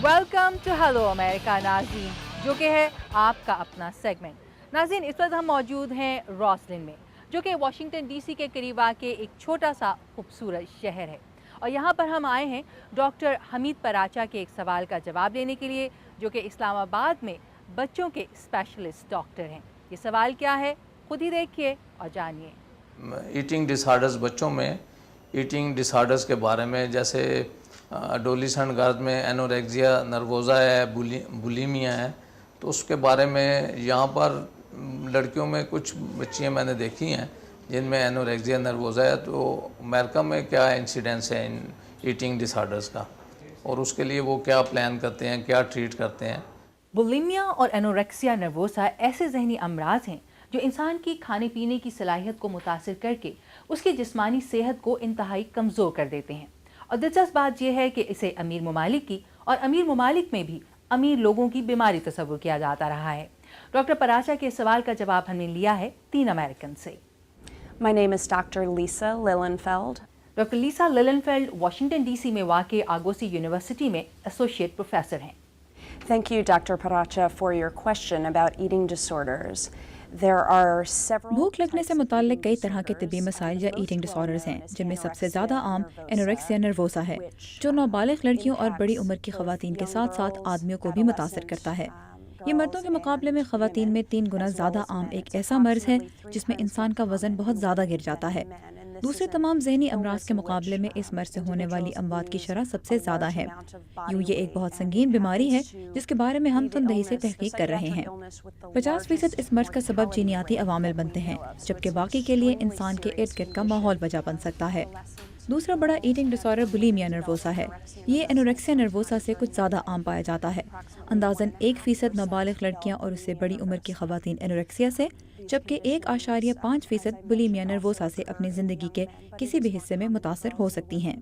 Welcome to hello امریکہ ناظرین، جو کہ ہے آپ کا اپنا سیگمنٹ۔ ناظرین، اس وقت ہم موجود ہیں روسلن میں، جو کہ واشنگٹن ڈی سی کے قریب واقع ایک چھوٹا سا خوبصورت شہر ہے، اور یہاں پر ہم آئے ہیں ڈاکٹر حمید پراچا کے ایک سوال کا جواب لینے کے لیے، جو کہ اسلام آباد میں بچوں کے اسپیشلسٹ ڈاکٹر ہیں۔ یہ سوال کیا ہے، خود ہی دیکھیے اور جانیے۔ ایٹنگ ڈس آرڈرز بچوں میں ایٹنگ ڈس آرڈرز کے بارے میں، جیسے اڈولیسنٹ گرلز میں اینوریکزیا نروزا ہے، بولیمیا ہے، تو اس کے بارے میں یہاں پر لڑکیوں میں کچھ بچیاں میں نے دیکھی ہیں جن میں اینوریکزیا نروزا ہے، تو امریکہ میں کیا انسیڈنس ہے ان ایٹنگ ڈس آرڈرز کا، اور اس کے لیے وہ کیا پلان کرتے ہیں، کیا ٹریٹ کرتے ہیں؟ بولیمیا اور اینوریکسیا نروسا ایسے ذہنی امراض ہیں جو انسان کی کھانے پینے کی صلاحیت کو متاثر کر کے اس کی جسمانی صحت کو انتہائی کمزور کر دیتے ہیں، اور دلچسپ بات یہ ہے کہ اسے امیر ممالک کی اور امیر ممالک میں بھی امیر لوگوں کی بیماری تصور کیا جاتا رہا ہے۔ ڈاکٹر پراچا کے سوال کا جواب ہم نے لیا ہے 3 امریکن سے۔ My name is Dr. Lisa Lilienfeld. Doctor Lisa Lilienfeld Washington D C میں واقع آگوسی یونیورسٹی میں ایسوسیٹ پروفیسر ہیں۔ Thank you, Dr. Paracha, for your question about eating disorders. There are several بھوک لگنے سے متعلق کئی طرح کے طبی مسائل یا ایٹنگ ڈس آرڈرز ہیں، جن میں سب سے زیادہ عام اینوریکسیا نروسا ہے، جو نابالغ لڑکیوں اور بڑی عمر کی خواتین کے ساتھ ساتھ آدمیوں کو بھی متاثر کرتا ہے۔ یہ مردوں کے مقابلے میں خواتین میں 3 گنا زیادہ عام ایک ایسا مرض ہے جس میں انسان کا وزن بہت زیادہ گر جاتا ہے۔ دوسرے تمام ذہنی امراض کے مقابلے میں اس مرض سے ہونے والی اموات کی شرح سب سے زیادہ ہے۔ یوں یہ ایک بہت سنگین بیماری ہے جس کے بارے میں ہم تندہی سے تحقیق کر رہے ہیں۔ 50% اس مرض کا سبب جینیاتی عوامل بنتے ہیں، جبکہ باقی کے لیے انسان کے ارد گرد کا ماحول وجہ بن سکتا ہے۔ دوسرا بڑا ایٹنگ ڈس آرڈر بولیمیا نروسا ہے۔ یہ اینوریکسیا نروسا سے کچھ زیادہ عام پایا جاتا ہے۔ اندازاً 1% نابالغ لڑکیاں اور اس سے بڑی عمر کی خواتین اینوریکسیا سے، جبکہ 1.5% بولیمیا نروسا سے اپنی زندگی کے کسی بھی حصے میں متاثر ہو سکتی ہیں۔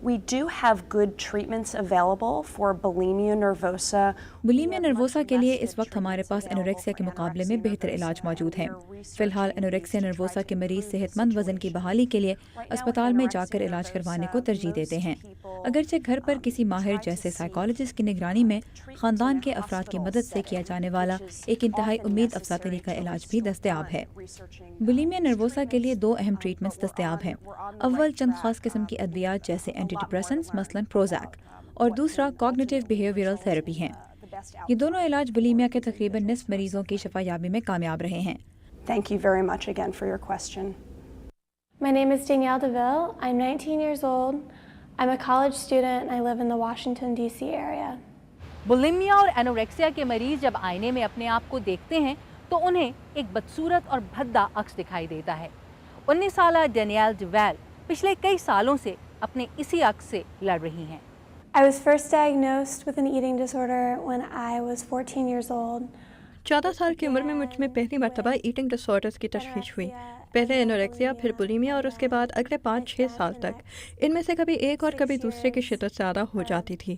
We do have good treatments available for bulimia nervosa. بولیمیا نروسا کے لیے اس وقت ہمارے پاس اینوریکسیا کے مقابلے میں بہتر علاج موجود ہیں۔ فی الحال اینوریکسیا نروسا کے مریض صحت مند وزن کی بحالی کے لیے اسپتال میں جا کر علاج کروانے کو ترجیح دیتے ہیں، اگرچہ گھر پر کسی ماہر جیسے سائیکالوجسٹ کی نگرانی میں خاندان کے افراد کی مدد سے کیا جانے والا ایک انتہائی امید افزا طریقہ علاج بھی دستیاب ہے۔ بولیمیا نروسا کے لیے 2 اہم ٹریٹمنٹس دستیاب ہیں۔ اول چند خاص قسم کی ادویات جیسے اینٹی ڈپریسنٹس مثلاً پروزیک، اور دوسرا کوگنیٹیو بیہیویئرل تھراپی ہیں۔ یہ دونوں علاج بولیمیا کے تقریباً نصف مریضوں کی شفا یابی میں کامیاب رہے ہیں۔ Thank you very much again for your question. My name is Danielle DeVille. I'm 19 years old. I'm a college student and I live in the Washington, D.C. area. بولیمیا اور اینوریکسیا کے مریض جب آئینے میں اپنے آپ کو دیکھتے ہیں تو انہیں ایک بدصورت اور بھدا عکس دکھائی دیتا ہے۔ 19 سالہ ڈینیل ڈیویل پچھلے کئی سالوں سے اپنے اسی عکس سے لڑ رہی ہیں۔ I was first diagnosed with an eating disorder when I was 14 years old. 14 سال کی عمر میں مجھ میں پہلی مرتبہ ایٹنگ ڈس آرڈرز کی تشخیص ہوئی، پہلے اینوریکسیا، پھر بولیمیا، اور اس کے بعد اگلے 5-6 سال تک ان میں سے کبھی ایک اور کبھی دوسرے کی شدت زیادہ ہو جاتی تھی۔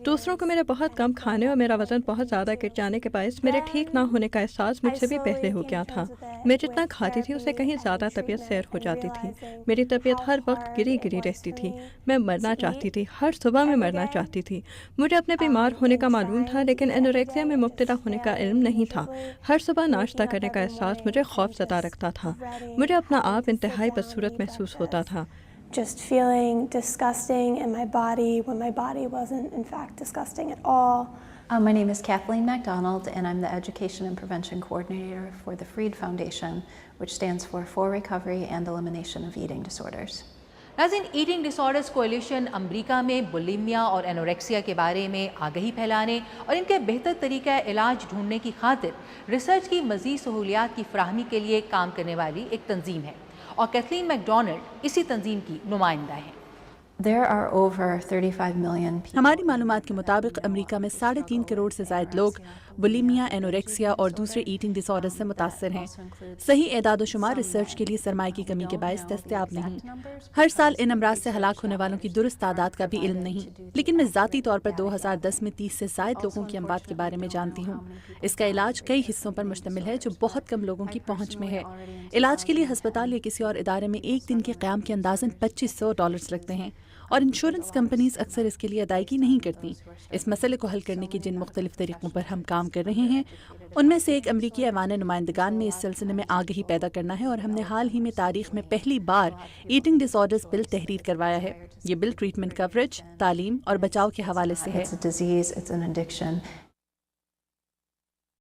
دوسروں کو میرے بہت کم کھانے اور میرا وزن بہت زیادہ گر جانے کے باعث میرے ٹھیک نہ ہونے کا احساس مجھ سے بھی پہلے ہو گیا تھا۔ میں جتنا کھاتی تھی اسے کہیں زیادہ طبیعت سیر ہو جاتی تھی، میری طبیعت ہر وقت گری گری رہتی تھی، میں مرنا چاہتی تھی، ہر صبح میں مرنا چاہتی تھی۔ مجھے اپنے بیمار ہونے کا معلوم تھا لیکن اینوریکسیا میں مبتلا ہونے کا علم نہیں تھا۔ ہر صبح ناشتہ کرنے کا احساس مجھے خوف زدہ رکھتا تھا، مجھے اپنا آپ انتہائی بدصورت محسوس ہوتا تھا۔ Just feeling disgusting in my body when my body wasn't in fact disgusting at all. My name is Kathleen MacDonald and I'm the Education and Prevention Coordinator for the Freed Foundation, which stands for Recovery and Elimination of Eating Disorders. ناظرین، eating ڈس orders coalition امریکہ میں بولیمیا اور anorexia کے بارے میں آگہی پھیلانے اور ان کے بہتر طریقہ علاج ڈھونڈنے کی خاطر ریسرچ کی مزید سہولیات کی فراہمی کے لیے کام کرنے والی ایک تنظیم ہے، اور کیتھلین میک ڈونلڈ اسی تنظیم کی نمائندہ ہیں۔ There are over 35 million people. ہماری معلومات کے مطابق امریکہ میں 3.5 کروڑ سے زائد لوگ بولیمیا، اینوریکسیا اور دوسرے ایٹنگ ڈس آرڈر سے متاثر ہیں۔ صحیح اعداد و شمار ریسرچ کے لیے سرمایہ کی کمی کے باعث دستیاب نہیں۔ ہر سال ان امراض سے ہلاک ہونے والوں کی درست تعداد کا بھی علم نہیں، لیکن میں ذاتی طور پر 2010 میں 30 سے زائد لوگوں کی اموات کے بارے میں جانتی ہوں۔ اس کا علاج کئی حصوں پر مشتمل ہے جو بہت کم لوگوں کی پہنچ میں ہے۔ علاج کے لیے ہسپتال یا کسی اور ادارے میں ایک دن کے قیام کے اندازاً $2500 لگتے ہیں، اور انشورنس کمپنیز اکثر اس کے لیے ادائیگی نہیں کرتی. اس مسئلے کو حل کرنے کے جن مختلف طریقوں پر ہم کام کر رہے ہیں ان میں سے ایک امریکی ایوان نمائندگان میں اس سلسلے میں آگہی پیدا کرنا ہے، اور ہم نے حال ہی میں تاریخ میں پہلی بار ایٹنگ ڈس آرڈرز بل تحریر کروایا ہے. یہ بل ٹریٹمنٹ کوریج، تعلیم اور بچاؤ کے حوالے سے ہے. It's a disease, it's an addiction.